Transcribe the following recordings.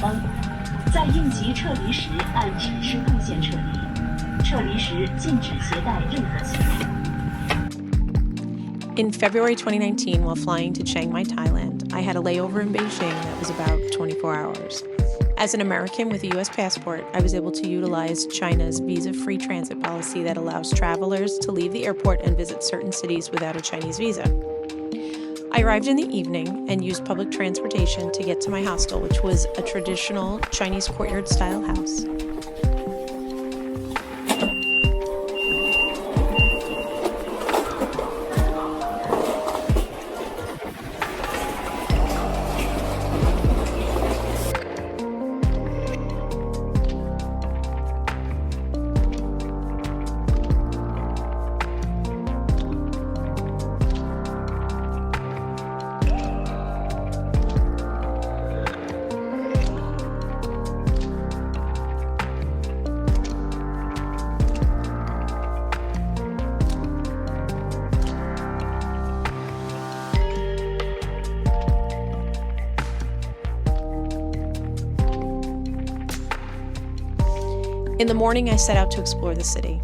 方，在应急撤离时按指示路线撤离，撤离时禁止携带任何器物。In February 2019, while flying to Chiang Mai, Thailand, I had a layover in Beijing that was about 24 hours. As an American with a U.S. passport, I was able to utilize China's visa-free transit policy that allows travelers to leave the airport and visit certain cities without a Chinese visa. I arrived in the evening and used public transportation to get to my hostel, which was a traditional Chinese courtyard-style house. In the morning, I set out to explore the city.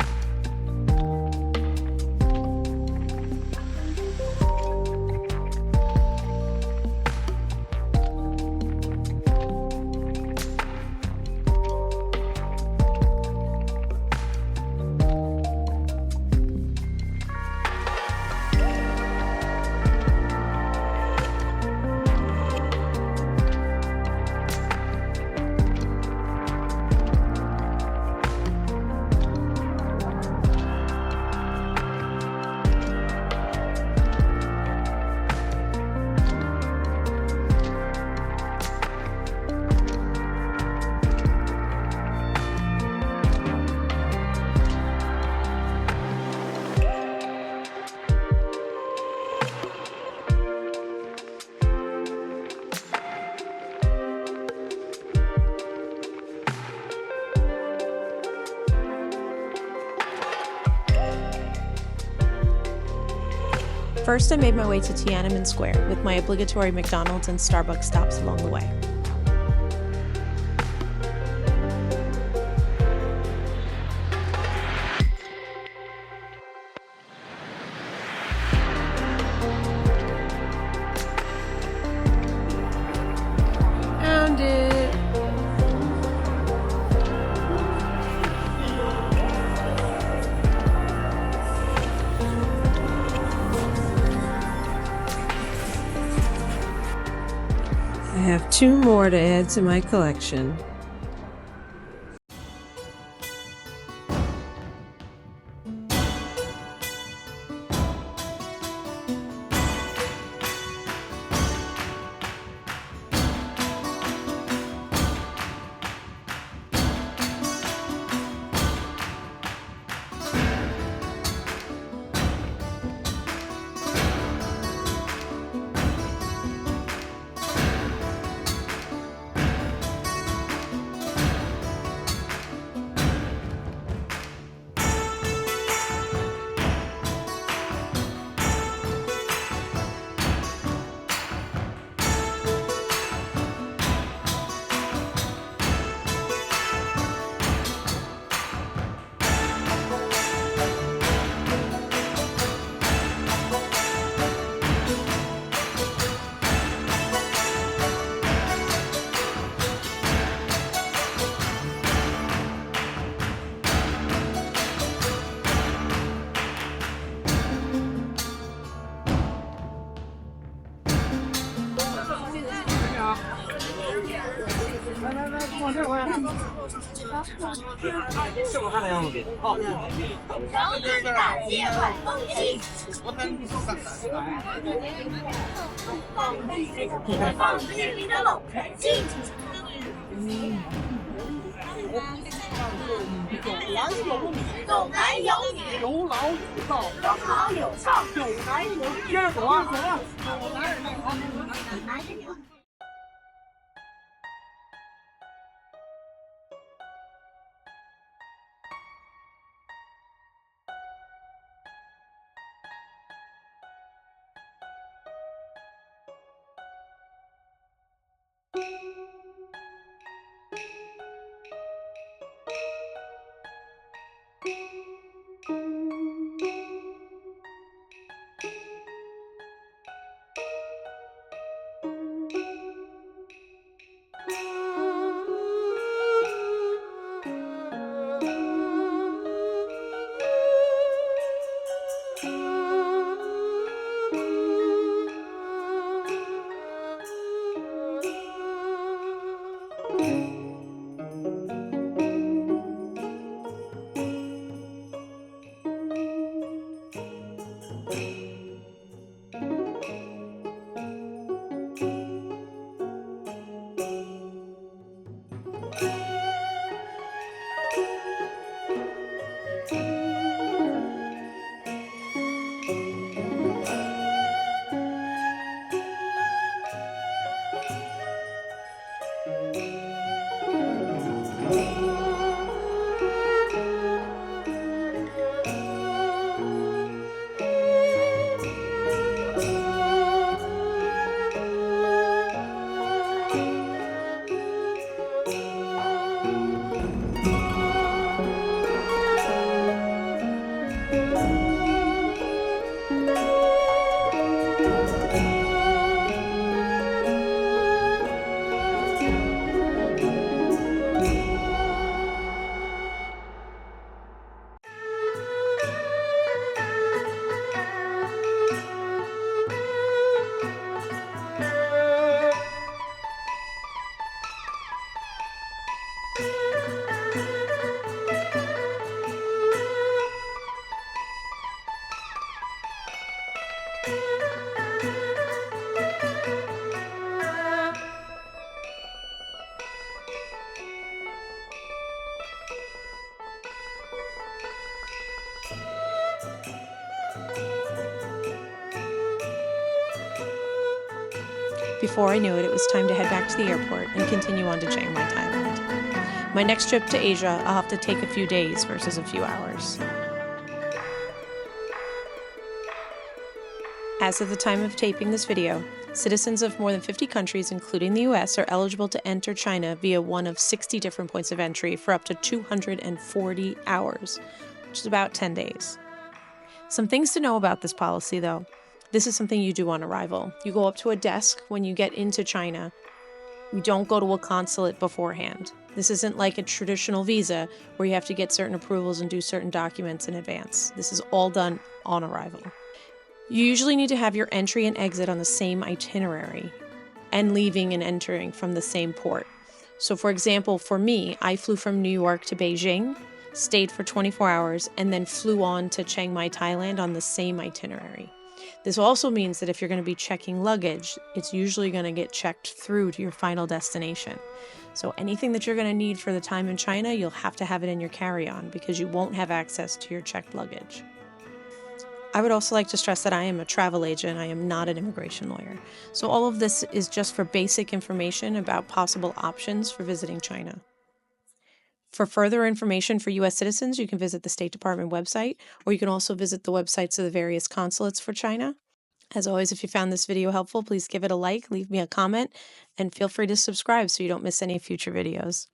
First, I made my way to Tiananmen Square with my obligatory McDonald's and Starbucks stops along the way. Found it! I have 2 more to add to my collection. Before I knew it, it was time to head back to the airport and continue on to Chiang Mai, Thailand. My next trip to Asia, I'll have to take a few days versus a few hours. As of the time of taping this video, citizens of more than 50 countries, including the US, are eligible to enter China via one of 60 different points of entry for up to 240 hours, which is about 10 days. Some things to know about this policy, though. This is something you do on arrival. You go up to a desk when you get into China. You don't go to a consulate beforehand. This isn't like a traditional visa where you have to get certain approvals and do certain documents in advance. This is all done on arrival. You usually need to have your entry and exit on the same itinerary and leaving and entering from the same port. So for example, for me, I flew from New York to Beijing, stayed for 24 hours, and then flew on to Chiang Mai, Thailand on the same itinerary. This also means that if you're going to be checking luggage, it's usually going to get checked through to your final destination. So anything that you're going to need for the time in China, you'll have to have it in your carry-on because you won't have access to your checked luggage. I would also like to stress that I am a travel agent. I am not an immigration lawyer. So all of this is just for basic information about possible options for visiting China. For further information for U.S. citizens, you can visit the State Department website, or you can also visit the websites of the various consulates for China. As always, if you found this video helpful, please give it a like, leave me a comment, and feel free to subscribe so you don't miss any future videos.